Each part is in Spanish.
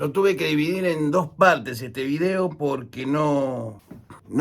Lo tuve que dividir en dos partes este video porque no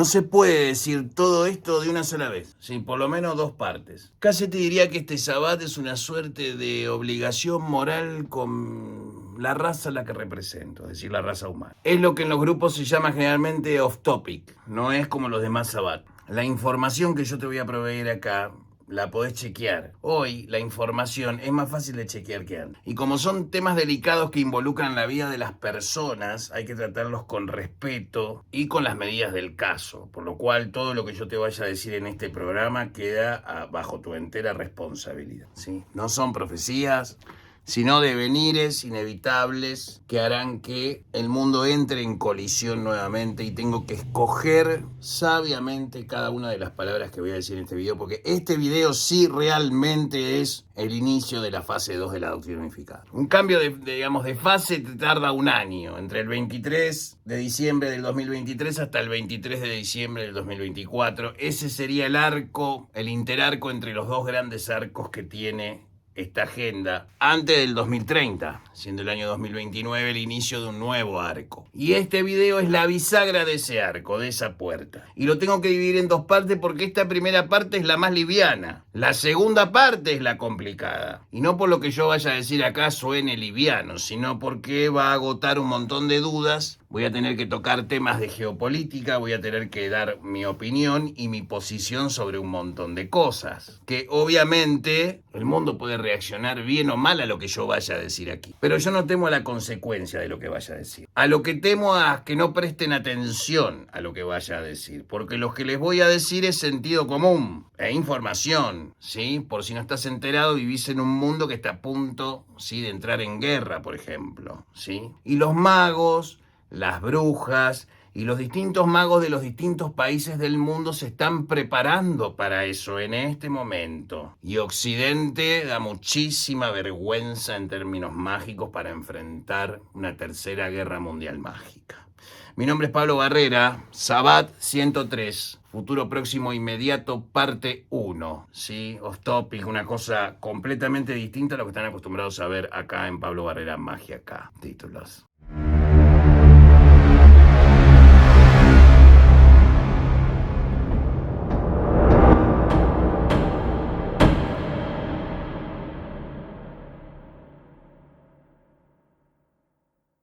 se puede decir todo esto de una sola vez, sí, por lo menos dos partes. Casi te diría que este Sabbat es una suerte de obligación moral con la raza a la que represento, es decir, la raza humana. Es lo que en los grupos se llama generalmente off topic, no es como los demás Sabbat. La información que yo te voy a proveer acá la podés chequear. Hoy la información es más fácil de chequear que antes. Y como son temas delicados que involucran la vida de las personas, hay que tratarlos con respeto y con las medidas del caso. Por lo cual todo lo que yo te vaya a decir en este programa queda bajo tu entera responsabilidad, ¿sí? No son profecías, sino devenires inevitables que harán que el mundo entre en colisión nuevamente, y tengo que escoger sabiamente cada una de las palabras que voy a decir en este video, porque este video sí realmente es el inicio de la fase 2 de la doctrina unificada. Un cambio de fase te tarda un año, entre el 23 de diciembre del 2023 hasta el 23 de diciembre del 2024. Ese sería el arco, el interarco entre los dos grandes arcos que tiene esta agenda antes del 2030, siendo el año 2029 el inicio de un nuevo arco. Y este video es la bisagra de ese arco, de esa puerta. Y lo tengo que dividir en dos partes porque esta primera parte es la más liviana. La segunda parte es la complicada. Y no por lo que yo vaya a decir acá suene liviano, sino porque va a agotar un montón de dudas. Voy a tener que tocar temas de geopolítica, voy a tener que dar mi opinión y mi posición sobre un montón de cosas. Que obviamente el mundo puede reaccionar bien o mal a lo que yo vaya a decir aquí. Pero yo no temo a la consecuencia de lo que vaya a decir. A lo que temo a que no presten atención a lo que vaya a decir. Porque lo que les voy a decir es sentido común e información, ¿sí? Por si no estás enterado, vivís en un mundo que está a punto, ¿sí?, de entrar en guerra, por ejemplo, ¿sí? Y los magos, las brujas y los distintos magos de los distintos países del mundo se están preparando para eso en este momento. Y Occidente da muchísima vergüenza en términos mágicos para enfrentar una tercera guerra mundial mágica. Mi nombre es Pablo Barrera, Sabbat 103, futuro próximo inmediato, parte 1, ¿sí? Off topic, una cosa completamente distinta a lo que están acostumbrados a ver acá en Pablo Barrera Magia Acá. Títulos.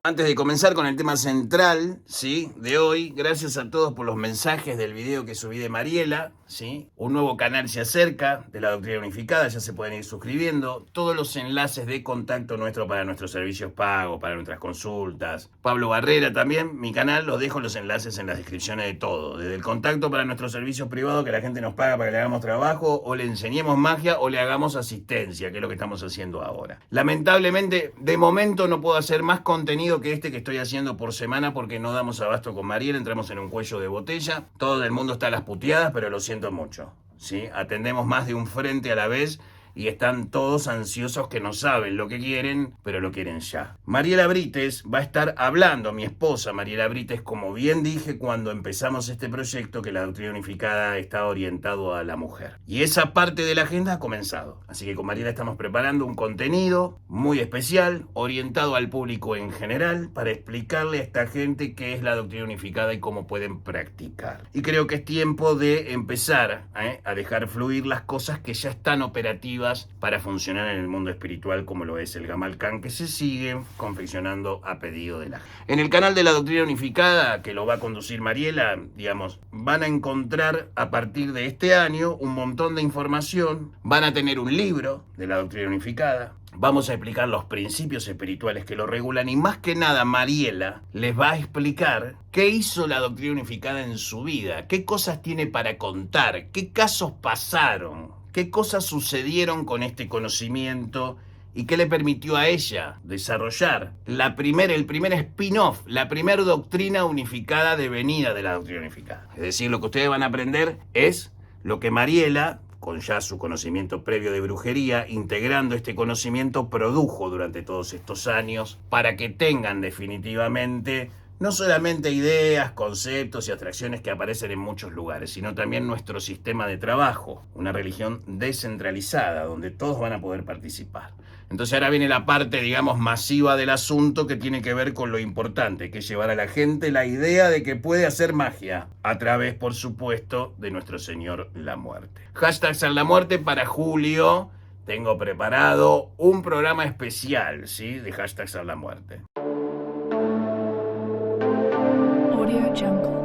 Antes de comenzar con el tema central, ¿sí?, de hoy, gracias a todos por los mensajes del video que subí de Mariela, ¿sí? Un nuevo canal se acerca de la doctrina unificada, ya se pueden ir suscribiendo. Todos los enlaces de contacto nuestro para nuestros servicios pagos, para nuestras consultas. Pablo Barrera también, mi canal, los dejo los enlaces en las descripciones de todo. Desde el contacto para nuestros servicios privados, que la gente nos paga para que le hagamos trabajo, o le enseñemos magia, o le hagamos asistencia, que es lo que estamos haciendo ahora. Lamentablemente, de momento no puedo hacer más contenido que este que estoy haciendo por semana porque no damos abasto con Mariela, entramos en un cuello de botella. Todo el mundo está a las puteadas, pero lo siento mucho, ¿sí? Atendemos más de un frente a la vez y están todos ansiosos que no saben lo que quieren, pero lo quieren ya. Mariela Brites va a estar hablando, mi esposa Mariela Brites, como bien dije cuando empezamos este proyecto, que la doctrina unificada está orientado a la mujer. Y esa parte de la agenda ha comenzado. Así que con Mariela estamos preparando un contenido muy especial, orientado al público en general, para explicarle a esta gente qué es la doctrina unificada y cómo pueden practicar. Y creo que es tiempo de empezar a dejar fluir las cosas que ya están operativas para funcionar en el mundo espiritual, como lo es el Gamalcán, que se sigue confeccionando a pedido de la gente. En el canal de la doctrina unificada, que lo va a conducir Mariela, digamos, van a encontrar a partir de este año un montón de información. Van a tener un libro de la doctrina unificada. Vamos a explicar los principios espirituales que lo regulan, y más que nada Mariela les va a explicar qué hizo la doctrina unificada en su vida, qué cosas tiene para contar, qué casos pasaron, qué cosas sucedieron con este conocimiento y qué le permitió a ella desarrollar el primer spin-off, la primera doctrina unificada devenida de la doctrina unificada. Es decir, lo que ustedes van a aprender es lo que Mariela, con ya su conocimiento previo de brujería, integrando este conocimiento, produjo durante todos estos años para que tengan definitivamente no solamente ideas, conceptos y atracciones que aparecen en muchos lugares, sino también nuestro sistema de trabajo, una religión descentralizada donde todos van a poder participar. Entonces ahora viene la parte, digamos, masiva del asunto que tiene que ver con lo importante, que es llevar a la gente la idea de que puede hacer magia a través, por supuesto, de nuestro Señor la Muerte. Hashtag San la Muerte para julio. Tengo preparado un programa especial, ¿sí? De Hashtag San la Muerte. Audio Jungle.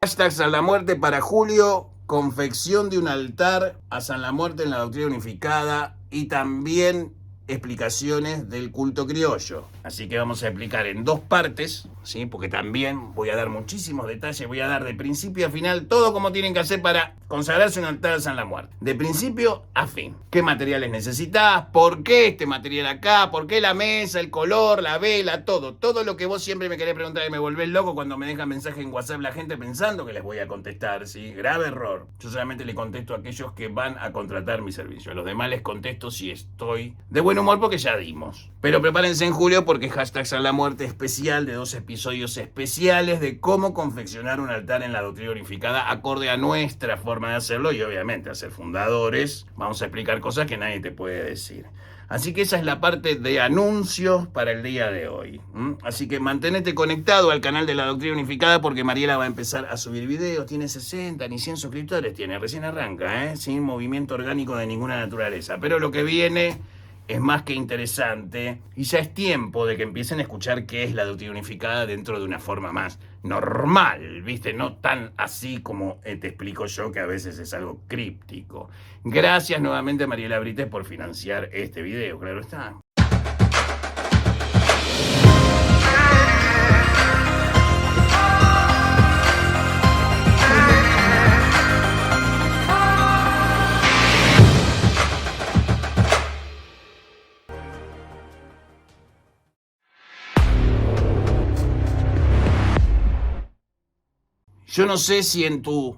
Hashtag San la Muerte para julio, confección de un altar a San la Muerte en la doctrina unificada y también explicaciones del culto criollo. Así que vamos a explicar en dos partes, ¿sí? Porque también voy a dar muchísimos detalles, voy a dar de principio a final todo como tienen que hacer para consagrarse un altar a San la Muerte. De principio a fin. ¿Qué materiales necesitas? ¿Por qué este material acá? ¿Por qué la mesa, el color, la vela, todo? Todo lo que vos siempre me querés preguntar y me volvés loco cuando me dejan mensaje en WhatsApp la gente pensando que les voy a contestar, ¿sí? Grave error. Yo solamente le contesto a aquellos que van a contratar mi servicio. A los demás les contesto si estoy de buen humor porque ya dimos. Pero prepárense en julio porque Hashtag San la Muerte especial de 2 episodios especiales de cómo confeccionar un altar en la doctrina unificada acorde a nuestra forma de hacerlo y obviamente a ser fundadores. Vamos a explicar cosas que nadie te puede decir. Así que esa es la parte de anuncios para el día de hoy. Así que mantenete conectado al canal de la Doctrina Unificada porque Mariela va a empezar a subir videos. Tiene 60 ni 100 suscriptores, tiene, recién arranca, sin movimiento orgánico de ninguna naturaleza. Pero lo que viene es más que interesante y ya es tiempo de que empiecen a escuchar qué es la Doctrina Unificada dentro de una forma más normal, ¿viste? No tan así como te explico yo, que a veces es algo críptico. Gracias nuevamente a Mariela Brites por financiar este video, claro está. Yo no sé si en tu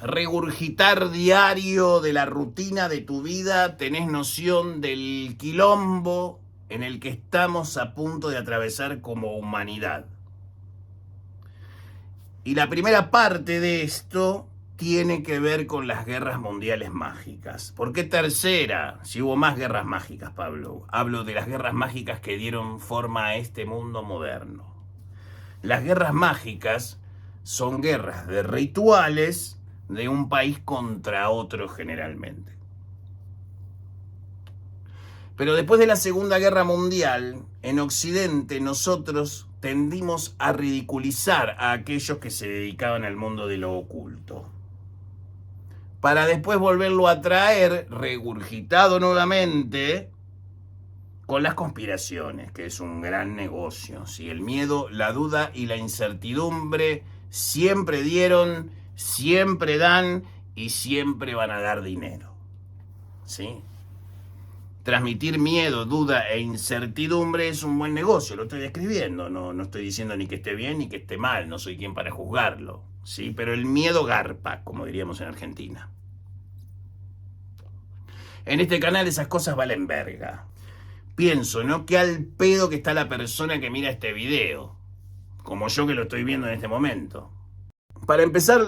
regurgitar diario de la rutina de tu vida tenés noción del quilombo en el que estamos a punto de atravesar como humanidad. Y la primera parte de esto tiene que ver con las guerras mundiales mágicas. ¿Por qué tercera? Si hubo más guerras mágicas, Pablo. Hablo de las guerras mágicas que dieron forma a este mundo moderno. Las guerras mágicas son guerras de rituales de un país contra otro generalmente. Pero después de la Segunda Guerra Mundial, en Occidente nosotros tendimos a ridiculizar a aquellos que se dedicaban al mundo de lo oculto, para después volverlo a traer regurgitado nuevamente con las conspiraciones, que es un gran negocio. ¿Sí? El miedo, la duda y la incertidumbre siempre dieron, siempre dan y siempre van a dar dinero. ¿Sí? Transmitir miedo, duda e incertidumbre es un buen negocio, lo estoy describiendo, no estoy diciendo ni que esté bien ni que esté mal, no soy quien para juzgarlo, ¿sí? Pero el miedo garpa, como diríamos en Argentina. En este canal esas cosas valen verga. Pienso, ¿no? Qué al pedo que está la persona que mira este video, como yo que lo estoy viendo en este momento. Para empezar,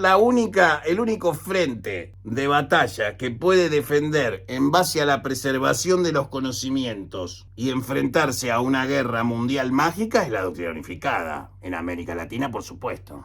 el único frente de batalla que puede defender en base a la preservación de los conocimientos y enfrentarse a una guerra mundial mágica es la Doctrina Unificada, en América Latina, por supuesto,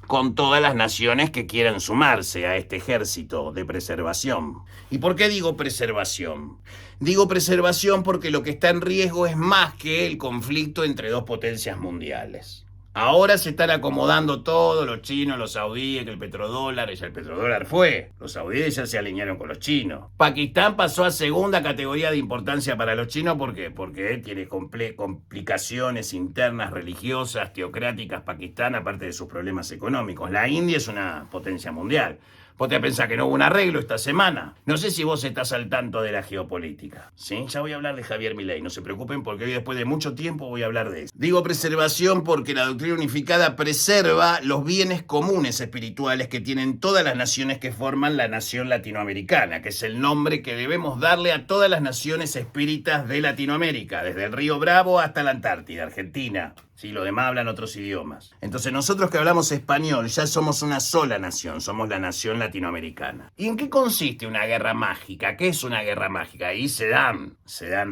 con todas las naciones que quieran sumarse a este ejército de preservación. ¿Y por qué digo preservación? Digo preservación porque lo que está en riesgo es más que el conflicto entre dos potencias mundiales. Ahora se están acomodando todos los chinos, los saudíes, que el petrodólar, ya el petrodólar fue. Los saudíes ya se alinearon con los chinos. Pakistán pasó a segunda categoría de importancia para los chinos, ¿por qué? Porque tiene complicaciones internas religiosas, teocráticas, Pakistán, aparte de sus problemas económicos. La India es una potencia mundial. ¿Vos te pensás que no hubo un arreglo esta semana? No sé si vos estás al tanto de la geopolítica. ¿Sí? Ya voy a hablar de Javier Milei, no se preocupen porque hoy después de mucho tiempo voy a hablar de eso. Digo preservación porque la doctrina unificada preserva los bienes comunes espirituales que tienen todas las naciones que forman la nación latinoamericana, que es el nombre que debemos darle a todas las naciones espíritas de Latinoamérica, desde el Río Bravo hasta la Antártida, Argentina. Sí, los demás hablan otros idiomas. Entonces nosotros que hablamos español ya somos una sola nación, somos la nación latinoamericana. ¿Y en qué consiste una guerra mágica? ¿Qué es una guerra mágica? Ahí se dan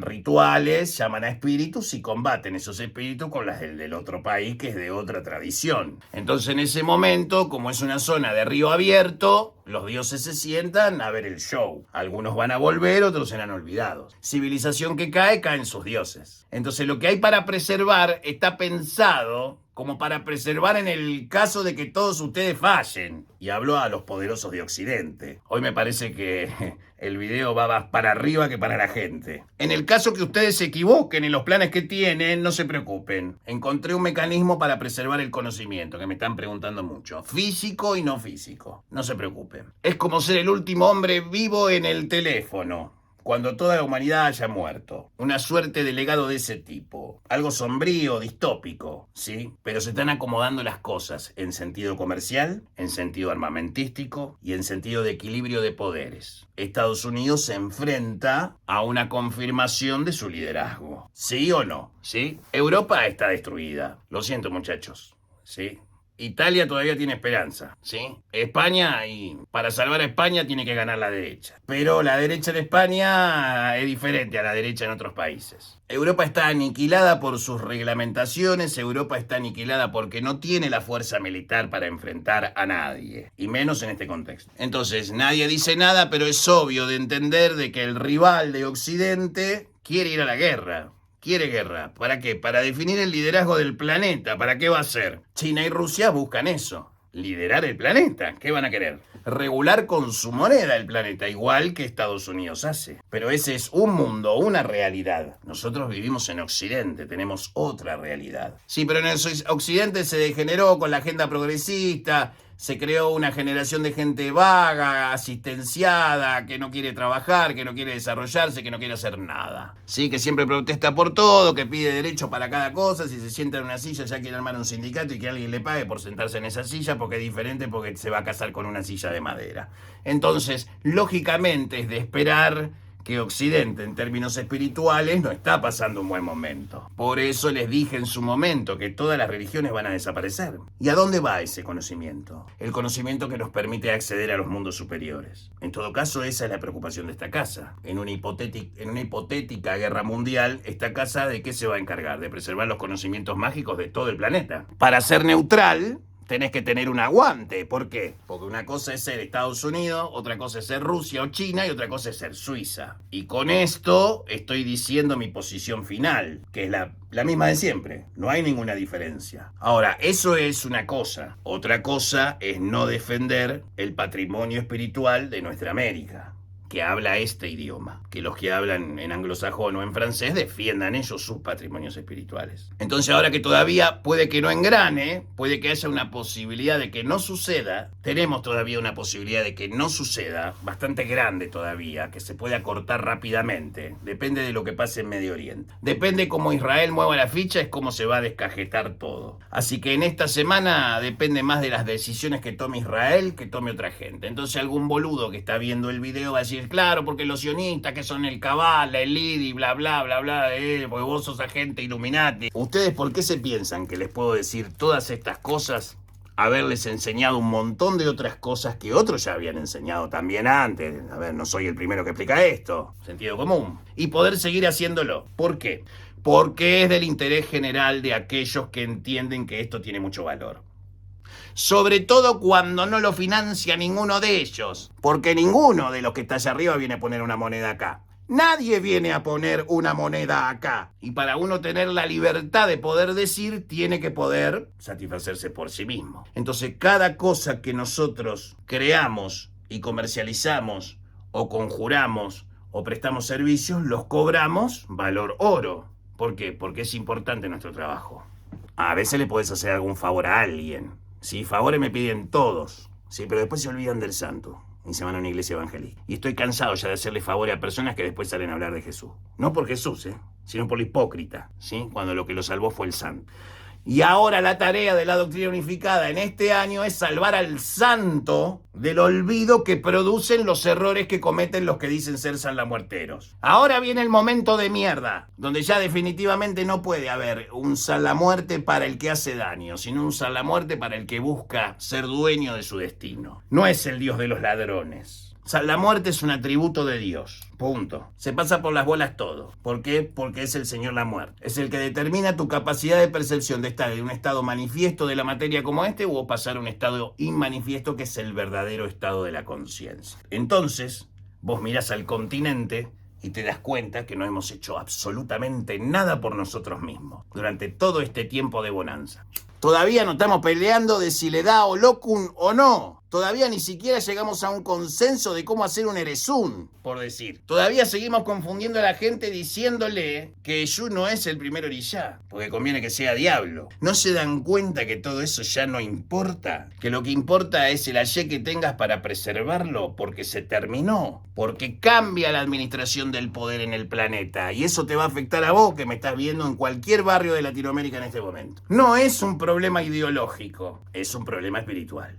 rituales, llaman a espíritus y combaten esos espíritus con las del otro país que es de otra tradición. Entonces en ese momento, como es una zona de río abierto, los dioses se sientan a ver el show. Algunos van a volver, otros serán olvidados. Civilización que cae, caen sus dioses. Entonces lo que hay para preservar está pensado como para preservar en el caso de que todos ustedes fallen. Y hablo a los poderosos de Occidente. Hoy me parece que el video va más para arriba que para la gente. En el caso que ustedes se equivoquen en los planes que tienen, no se preocupen. Encontré un mecanismo para preservar el conocimiento, que me están preguntando mucho. Físico y no físico. No se preocupen. Es como ser el último hombre vivo en el teléfono, cuando toda la humanidad haya muerto. Una suerte de legado de ese tipo. Algo sombrío, distópico, ¿sí? Pero se están acomodando las cosas en sentido comercial, en sentido armamentístico y en sentido de equilibrio de poderes. Estados Unidos se enfrenta a una confirmación de su liderazgo. ¿Sí o no? ¿Sí? Europa está destruida. Lo siento, muchachos. ¿Sí? Italia todavía tiene esperanza, ¿sí? España, y para salvar a España tiene que ganar la derecha. Pero la derecha de España es diferente a la derecha en otros países. Europa está aniquilada por sus reglamentaciones, Europa está aniquilada porque no tiene la fuerza militar para enfrentar a nadie, y menos en este contexto. Entonces, nadie dice nada, pero es obvio de entender de que el rival de Occidente quiere ir a la guerra. Quiere guerra. ¿Para qué? Para definir el liderazgo del planeta. ¿Para qué va a ser? China y Rusia buscan eso. Liderar el planeta. ¿Qué van a querer? Regular con su moneda el planeta, igual que Estados Unidos hace. Pero ese es un mundo, una realidad. Nosotros vivimos en Occidente, tenemos otra realidad. Sí, pero en el Occidente se degeneró con la agenda progresista. Se creó una generación de gente vaga, asistenciada, que no quiere trabajar, que no quiere desarrollarse, que no quiere hacer nada. Sí, que siempre protesta por todo, que pide derecho para cada cosa. Si se sienta en una silla ya quiere armar un sindicato y que alguien le pague por sentarse en esa silla porque es diferente, porque se va a casar con una silla de madera. Entonces, lógicamente es de esperar que Occidente, en términos espirituales, no está pasando un buen momento. Por eso les dije en su momento que todas las religiones van a desaparecer. ¿Y a dónde va ese conocimiento? El conocimiento que nos permite acceder a los mundos superiores. En todo caso, esa es la preocupación de esta casa. En una hipotética guerra mundial, esta casa ¿de qué se va a encargar? De preservar los conocimientos mágicos de todo el planeta. Para ser neutral, tenés que tener un aguante. ¿Por qué? Porque una cosa es ser Estados Unidos, otra cosa es ser Rusia o China y otra cosa es ser Suiza. Y con esto estoy diciendo mi posición final, que es la misma de siempre. No hay ninguna diferencia. Ahora, eso es una cosa. Otra cosa es no defender el patrimonio espiritual de nuestra América, que habla este idioma, que los que hablan en anglosajón o en francés defiendan ellos sus patrimonios espirituales. Entonces ahora que todavía puede que no engrane, puede que haya una posibilidad de que no suceda, tenemos todavía una posibilidad de que no suceda, bastante grande todavía, que se puede acortar rápidamente, depende de lo que pase en Medio Oriente. Depende cómo Israel mueva la ficha, es cómo se va a descajetar todo. Así que en esta semana depende más de las decisiones que tome Israel que tome otra gente. Entonces algún boludo que está viendo el video va a decir, claro, porque los sionistas que son el Kabbalah, el IDI, bla, bla, bla, bla, porque vos sos agente Illuminati. ¿Ustedes por qué se piensan que les puedo decir todas estas cosas? Haberles enseñado un montón de otras cosas que otros ya habían enseñado también antes. A ver, no soy el primero que explica esto. Sentido común. Y poder seguir haciéndolo. ¿Por qué? Porque es del interés general de aquellos que entienden que esto tiene mucho valor. Sobre todo cuando no lo financia ninguno de ellos. Porque ninguno de los que está allá arriba viene a poner una moneda acá. Nadie viene a poner una moneda acá. Y para uno tener la libertad de poder decir, tiene que poder satisfacerse por sí mismo. Entonces, cada cosa que nosotros creamos y comercializamos, o conjuramos, o prestamos servicios, los cobramos valor oro. ¿Por qué? Porque es importante nuestro trabajo. A veces le podés hacer algún favor a alguien. Sí, favores me piden todos. Sí, pero después se olvidan del santo y se van a una iglesia evangélica. Y estoy cansado ya de hacerle favores a personas que después salen a hablar de Jesús. No por Jesús, sino por lo hipócrita, ¿sí? Cuando lo que lo salvó fue el santo. Y ahora la tarea de la doctrina unificada en este año es salvar al santo del olvido que producen los errores que cometen los que dicen ser salamuerteros. Ahora viene el momento de mierda, donde ya definitivamente no puede haber un salamuerte para el que hace daño, sino un salamuerte para el que busca ser dueño de su destino. No es el Dios de los ladrones. La muerte es un atributo de Dios, punto. Se pasa por las bolas todo. ¿Por qué? Porque es el Señor la muerte. Es el que determina tu capacidad de percepción de estar en un estado manifiesto de la materia como este o pasar a un estado inmanifiesto que es el verdadero estado de la conciencia. Entonces, vos mirás al continente y te das cuenta que no hemos hecho absolutamente nada por nosotros mismos durante todo este tiempo de bonanza. Todavía no estamos peleando de si le da Olokun o no. Todavía ni siquiera llegamos a un consenso de cómo hacer un Erezún, por decir. Todavía seguimos confundiendo a la gente diciéndole que Eyú no es el primer orishá, porque conviene que sea diablo. ¿No se dan cuenta que todo eso ya no importa? Que lo que importa es el ayé que tengas para preservarlo, porque se terminó. Porque cambia la administración del poder en el planeta. Y eso te va a afectar a vos, que me estás viendo en cualquier barrio de Latinoamérica en este momento. No es un problema ideológico, es un problema espiritual.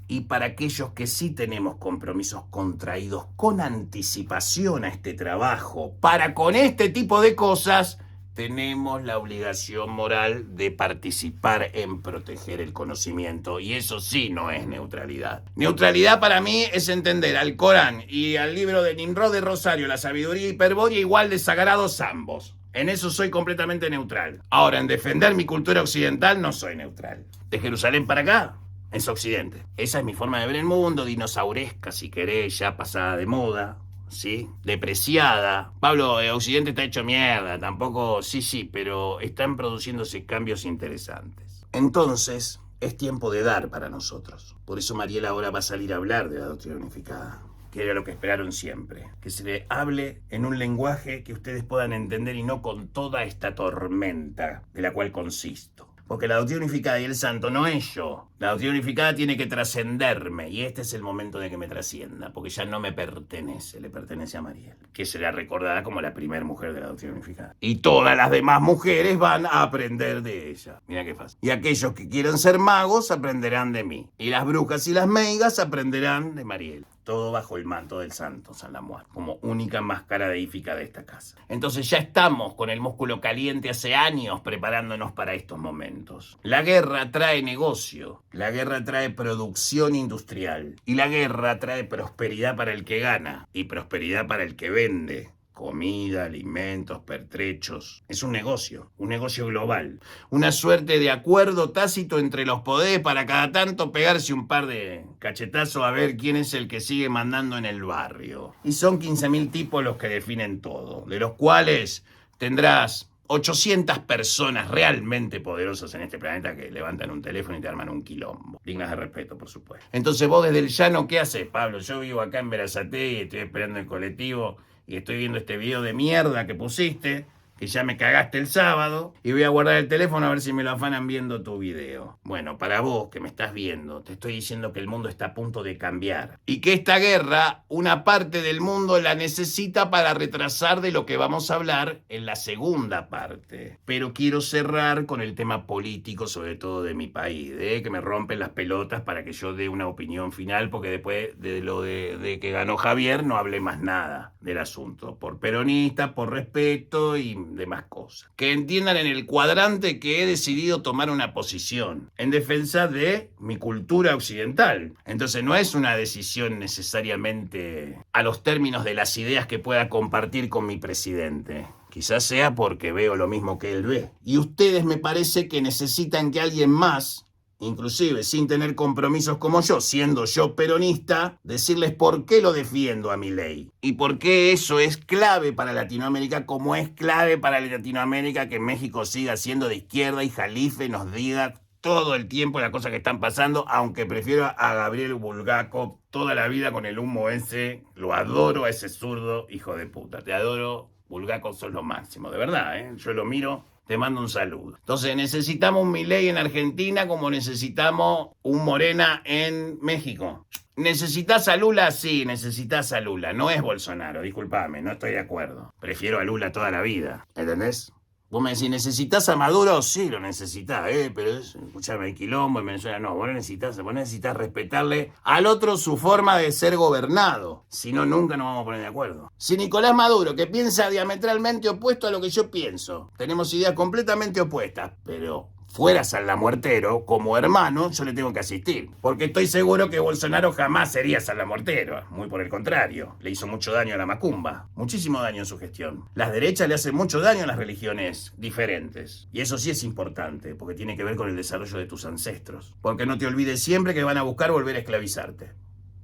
Y para aquellos que sí tenemos compromisos contraídos con anticipación a este trabajo, para con este tipo de cosas, tenemos la obligación moral de participar en proteger el conocimiento. Y eso sí no es neutralidad. Neutralidad para mí es entender al Corán y al libro de Nimrod de Rosario, la sabiduría hiperbórea, igual de sagrados ambos. En eso soy completamente neutral. Ahora, en defender mi cultura occidental no soy neutral. De Jerusalén para acá es Occidente. Esa es mi forma de ver el mundo, dinosauresca si querés, ya pasada de moda, ¿sí? Depreciada. Pablo, Occidente está hecho mierda, tampoco, sí, pero están produciéndose cambios interesantes. Entonces, es tiempo de dar para nosotros. Por eso Mariela ahora va a salir a hablar de la doctrina unificada, que era lo que esperaron siempre. Que se le hable en un lenguaje que ustedes puedan entender y no con toda esta tormenta de la cual consisto. Porque la doctrina unificada y el santo no es yo. La doctrina unificada tiene que trascenderme y este es el momento de que me trascienda, porque ya no me pertenece, le pertenece a Mariel, que será recordada como la primera mujer de la doctrina unificada. Y todas las demás mujeres van a aprender de ella. Mira qué fácil. Y aquellos que quieran ser magos aprenderán de mí. Y las brujas y las meigas aprenderán de Mariel. Todo bajo el manto del santo San Lamuar, como única máscara deífica de esta casa. Entonces ya estamos con el músculo caliente hace años preparándonos para estos momentos. La guerra trae negocio, la guerra trae producción industrial y la guerra trae prosperidad para el que gana y prosperidad para el que vende. Comida, alimentos, pertrechos. Es un negocio global. Una suerte de acuerdo tácito entre los poderes para cada tanto pegarse un par de cachetazos a ver quién es el que sigue mandando en el barrio. Y son 15.000 tipos los que definen todo, de los cuales tendrás 800 personas realmente poderosas en este planeta que levantan un teléfono y te arman un quilombo. Dignas de respeto, por supuesto. Entonces vos desde el llano, ¿qué haces, Pablo? Yo vivo acá en Berazategui y estoy esperando el colectivo y estoy viendo este video de mierda que pusiste, que ya me cagaste el sábado, y voy a guardar el teléfono a ver si me lo afanan viendo tu video. Bueno, para vos que me estás viendo, te estoy diciendo que el mundo está a punto de cambiar. Y que esta guerra, una parte del mundo la necesita para retrasar de lo que vamos a hablar en la segunda parte. Pero quiero cerrar con el tema político, sobre todo de mi país, que me rompen las pelotas para que yo dé una opinión final, porque después de lo de que ganó Javier no hablé más nada del asunto. Por peronista, por respeto y demás cosas. Que entiendan en el cuadrante que he decidido tomar una posición en defensa de mi cultura occidental. Entonces no es una decisión necesariamente a los términos de las ideas que pueda compartir con mi presidente. Quizás sea porque veo lo mismo que él ve. Y ustedes me parece que necesitan que alguien más, inclusive sin tener compromisos como yo, siendo yo peronista, decirles por qué lo defiendo a Milei. Y por qué eso es clave para Latinoamérica, como es clave para Latinoamérica que México siga siendo de izquierda y Jalife nos diga todo el tiempo las cosas que están pasando, aunque prefiero a Gabriel Bulgakov toda la vida con el humo ese. Lo adoro a ese zurdo, hijo de puta. Te adoro, Bulgakov, sos lo máximo, de verdad, Yo lo miro. te mando un saludo. Entonces necesitamos un Milei en Argentina como necesitamos un Morena en México. ¿Necesitas a Lula? Sí, necesitas a Lula. No es Bolsonaro, discúlpame, no estoy de acuerdo. Prefiero a Lula toda la vida, ¿entendés? Vos me decís, ¿necesitas a Maduro? Sí, lo necesitás, pero escuchame, hay quilombo en Venezuela. No, vos necesitas respetarle al otro su forma de ser gobernado. Si no, nunca nos vamos a poner de acuerdo. Si Nicolás Maduro, que piensa diametralmente opuesto a lo que yo pienso, tenemos ideas completamente opuestas, pero fuera salamuertero, como hermano, yo le tengo que asistir. Porque estoy seguro que Bolsonaro jamás sería salamuertero. Muy por el contrario. Le hizo mucho daño a la macumba. Muchísimo daño en su gestión. Las derechas le hacen mucho daño a las religiones diferentes. Y eso sí es importante, porque tiene que ver con el desarrollo de tus ancestros. Porque no te olvides siempre que van a buscar volver a esclavizarte.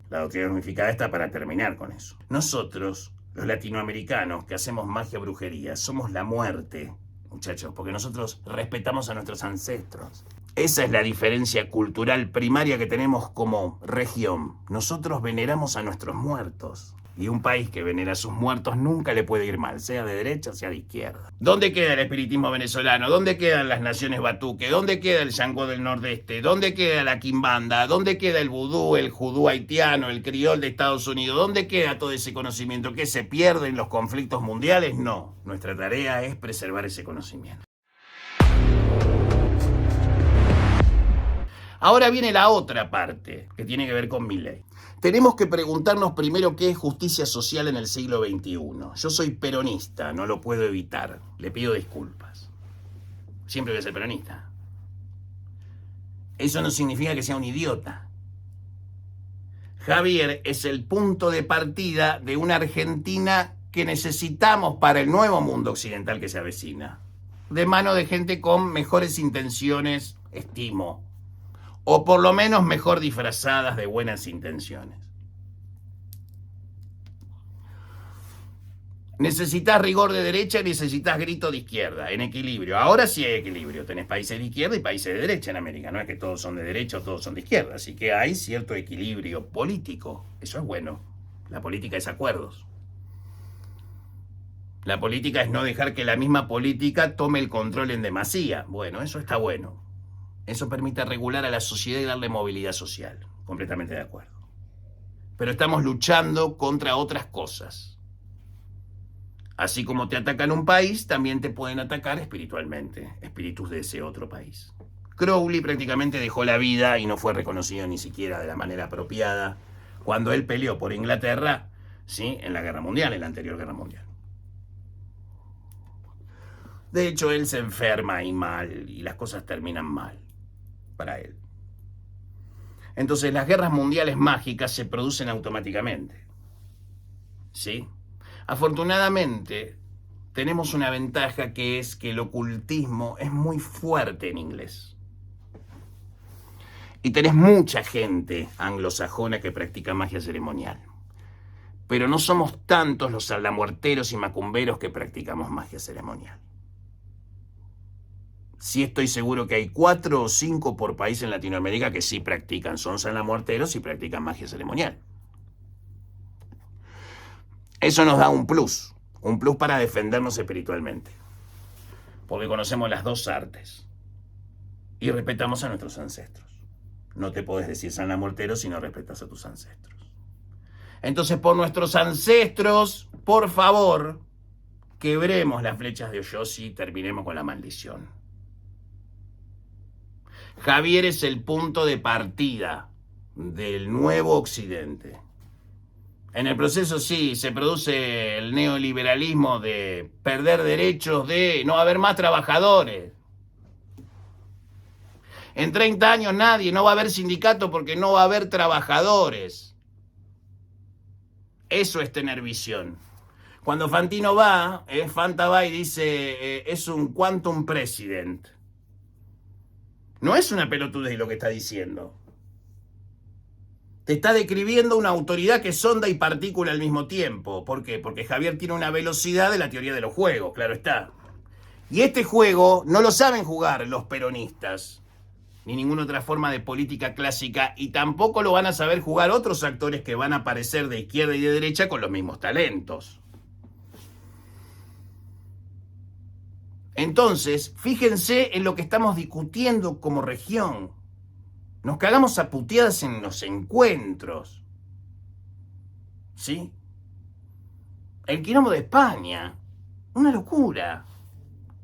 La doctrina unificada está para terminar con eso. Nosotros, los latinoamericanos, que hacemos magia brujería, somos la muerte. Muchachos, porque nosotros respetamos a nuestros ancestros. Esa es la diferencia cultural primaria que tenemos como región. Nosotros veneramos a nuestros muertos. Y un país que venera a sus muertos nunca le puede ir mal, sea de derecha o sea de izquierda. ¿Dónde queda el espiritismo venezolano? ¿Dónde quedan las naciones batuque? ¿Dónde queda el Yangó del Nordeste? ¿Dónde queda la quimbanda? ¿Dónde queda el vudú, el judú haitiano, el criol de Estados Unidos? ¿Dónde queda todo ese conocimiento? ¿Qué se pierde en los conflictos mundiales? No. Nuestra tarea es preservar ese conocimiento. Ahora viene la otra parte, que tiene que ver con Milei. Tenemos que preguntarnos primero qué es justicia social en el siglo XXI. Yo soy peronista, no lo puedo evitar. Le pido disculpas. Siempre voy a ser peronista. Eso no significa que sea un idiota. Javier es el punto de partida de una Argentina que necesitamos para el nuevo mundo occidental que se avecina. De mano de gente con mejores intenciones, estimo. O por lo menos mejor disfrazadas de buenas intenciones. Necesitas rigor de derecha y necesitas grito de izquierda, en equilibrio. Ahora sí hay equilibrio. Tenés países de izquierda y países de derecha en América. No es que todos son de derecha o todos son de izquierda. Así que hay cierto equilibrio político. Eso es bueno. La política es acuerdos. La política es no dejar que la misma política tome el control en demasía. Bueno, eso está bueno. Eso permite regular a la sociedad y darle movilidad social. Completamente de acuerdo. Pero estamos luchando contra otras cosas. Así como te atacan un país, también te pueden atacar espiritualmente. Espíritus de ese otro país. Crowley prácticamente dejó la vida y no fue reconocido ni siquiera de la manera apropiada cuando él peleó por Inglaterra, ¿sí? En la Guerra Mundial, en la anterior Guerra Mundial. De hecho, él se enferma y mal, y las cosas terminan mal para él. Entonces las guerras mundiales mágicas se producen automáticamente. ¿Sí? Afortunadamente, tenemos una ventaja que es que el ocultismo es muy fuerte en inglés. Y tenés mucha gente anglosajona que practica magia ceremonial. Pero no somos tantos los salamuerteros y macumberos que practicamos magia ceremonial. Sí estoy seguro que hay 4 o 5 por país en Latinoamérica que sí practican, son salamuerteros y practican magia ceremonial. Eso nos da un plus para defendernos espiritualmente. Porque conocemos las dos artes y respetamos a nuestros ancestros. No te podés decir salamuertero si no respetas a tus ancestros. Entonces, por nuestros ancestros, por favor, quebremos las flechas de Oyoshi y terminemos con la maldición. Javier es el punto de partida del nuevo occidente. En el proceso sí, se produce el neoliberalismo de perder derechos, de no haber más trabajadores. En 30 años no va a haber sindicato porque no va a haber trabajadores. Eso es tener visión. Cuando Fantino Fanta va y dice, es un quantum president. No es una pelotudez lo que está diciendo. Te está describiendo una autoridad que es onda y partícula al mismo tiempo. ¿Por qué? Porque Javier tiene una velocidad de la teoría de los juegos, claro está. Y este juego no lo saben jugar los peronistas, ni ninguna otra forma de política clásica, y tampoco lo van a saber jugar otros actores que van a aparecer de izquierda y de derecha con los mismos talentos. Entonces, fíjense en lo que estamos discutiendo como región. Nos cagamos a puteadas en los encuentros. ¿Sí? El quilombo de España. Una locura.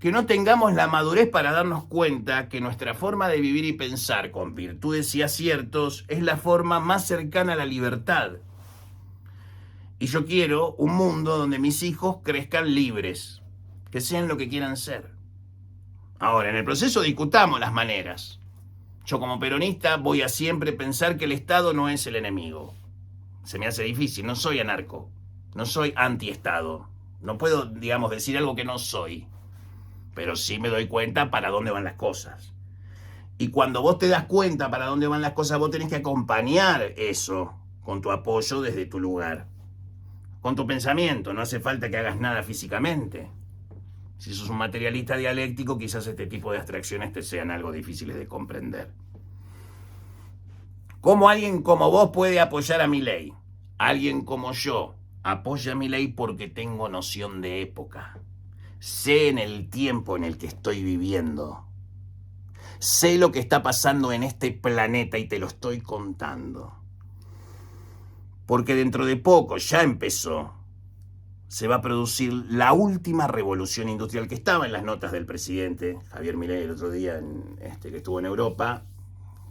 Que no tengamos la madurez para darnos cuenta que nuestra forma de vivir y pensar con virtudes y aciertos es la forma más cercana a la libertad. Y yo quiero un mundo donde mis hijos crezcan libres, que sean lo que quieran ser. Ahora, en el proceso discutamos las maneras. Yo como peronista voy a siempre pensar que el Estado no es el enemigo. Se me hace difícil, no soy anarco, no soy anti-Estado. No puedo, digamos, decir algo que no soy. Pero sí me doy cuenta para dónde van las cosas. Y cuando vos te das cuenta para dónde van las cosas, vos tenés que acompañar eso con tu apoyo desde tu lugar. Con tu pensamiento, no hace falta que hagas nada físicamente. Si sos un materialista dialéctico, quizás este tipo de abstracciones te sean algo difíciles de comprender. ¿Cómo alguien como vos puede apoyar a Milei? Alguien como yo apoya a Milei porque tengo noción de época. Sé en el tiempo en el que estoy viviendo. Sé lo que está pasando en este planeta y te lo estoy contando. Porque dentro de poco, ya empezó, se va a producir la última revolución industrial que estaba en las notas del presidente Javier Milei el otro día que estuvo en Europa,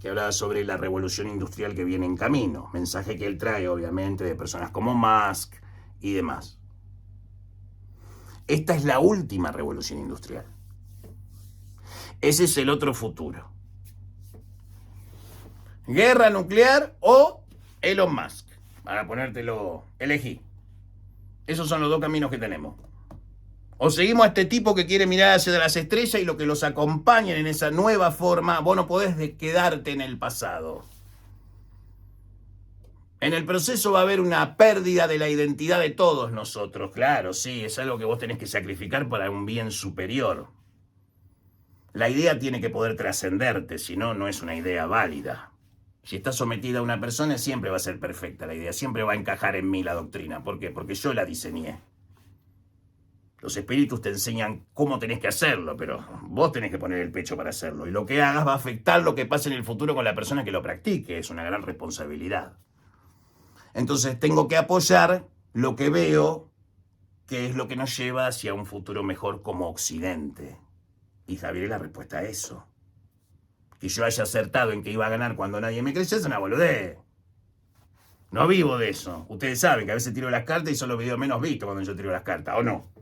que hablaba sobre la revolución industrial que viene en camino. Mensaje que él trae, obviamente, de personas como Musk y demás. Esta es la última revolución industrial. Ese es el otro futuro. Guerra nuclear o Elon Musk. Para ponértelo, elegí. Esos son los dos caminos que tenemos. O seguimos a este tipo que quiere mirar hacia las estrellas y lo que los acompañen en esa nueva forma. Vos no podés quedarte en el pasado. En el proceso va a haber una pérdida de la identidad de todos nosotros. Claro, sí, es algo que vos tenés que sacrificar para un bien superior. La idea tiene que poder trascenderte, si no, no es una idea válida. Si está sometida a una persona, siempre va a ser perfecta la idea, siempre va a encajar en mí la doctrina. ¿Por qué? Porque yo la diseñé. Los espíritus te enseñan cómo tenés que hacerlo, pero vos tenés que poner el pecho para hacerlo. Y lo que hagas va a afectar lo que pase en el futuro con la persona que lo practique. Es una gran responsabilidad. Entonces tengo que apoyar lo que veo, que es lo que nos lleva hacia un futuro mejor como Occidente. Y Javier es la respuesta a eso. Que yo haya acertado en que iba a ganar cuando nadie me creyó es una boludez. No vivo de eso. Ustedes saben que a veces tiro las cartas y son los videos menos vistos cuando yo tiro las cartas, ¿o no?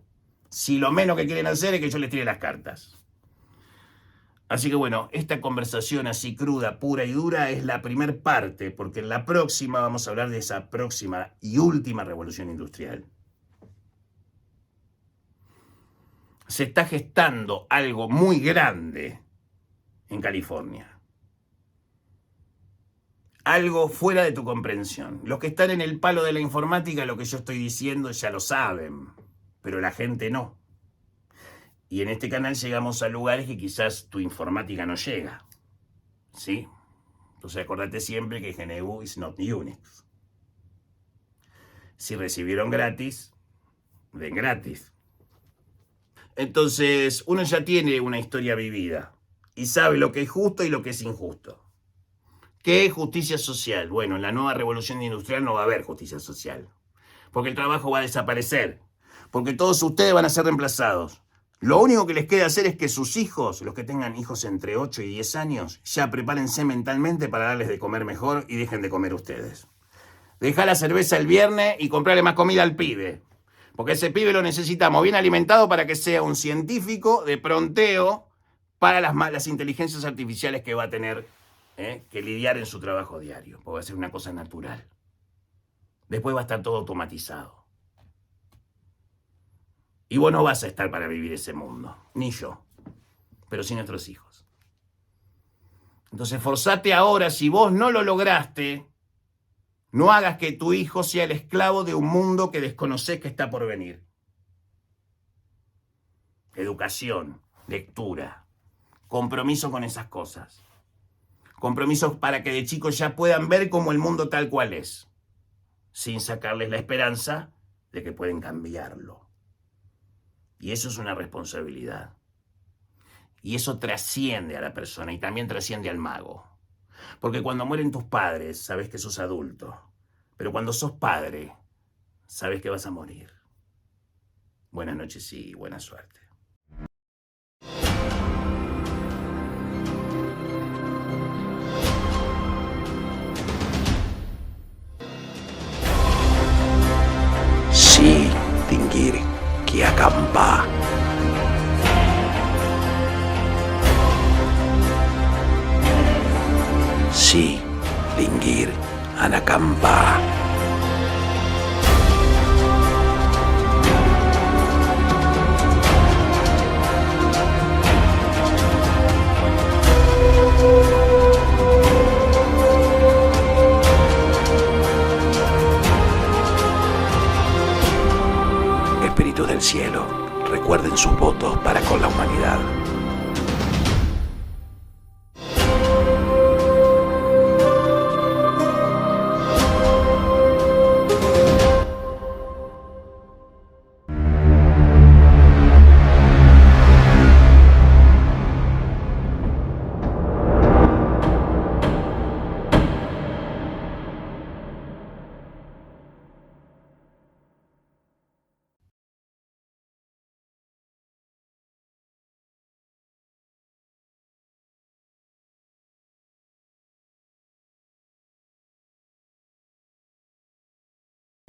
Si lo menos que quieren hacer es que yo les tire las cartas. Así que bueno, esta conversación así cruda, pura y dura es la primer parte, porque en la próxima vamos a hablar de esa próxima y última revolución industrial. Se está gestando algo muy grande en California. Algo fuera de tu comprensión. Los que están en el palo de la informática, lo que yo estoy diciendo ya lo saben, pero la gente no. Y en este canal llegamos a lugares que quizás tu informática no llega. ¿Sí? Entonces acordate siempre que GNU is not Unix. Si recibieron gratis, den gratis. Entonces uno ya tiene una historia vivida y sabe lo que es justo y lo que es injusto. ¿Qué es justicia social? Bueno, en la nueva revolución industrial no va a haber justicia social, porque el trabajo va a desaparecer, porque todos ustedes van a ser reemplazados. Lo único que les queda hacer es que sus hijos, los que tengan hijos entre 8 y 10 años, ya prepárense mentalmente para darles de comer mejor y dejen de comer ustedes. Dejá la cerveza el viernes y comprarle más comida al pibe, porque ese pibe lo necesitamos bien alimentado para que sea un científico de pronteo para las inteligencias artificiales que va a tener que lidiar en su trabajo diario, porque va a ser una cosa natural. Después va a estar todo automatizado. Y vos no vas a estar para vivir ese mundo, ni yo, pero sí nuestros hijos. Entonces forzate ahora, si vos no lo lograste, no hagas que tu hijo sea el esclavo de un mundo que desconocés que está por venir. Educación, lectura, compromiso con esas cosas. Compromisos para que de chicos ya puedan ver como el mundo tal cual es, sin sacarles la esperanza de que pueden cambiarlo. Y eso es una responsabilidad. Y eso trasciende a la persona y también trasciende al mago. Porque cuando mueren tus padres, sabes que sos adulto. Pero cuando sos padre, sabes que vas a morir. Buenas noches y buena suerte. Si tinguir que acampar. Si tinguir an acampar. Espíritus del cielo, recuerden sus votos para con la humanidad.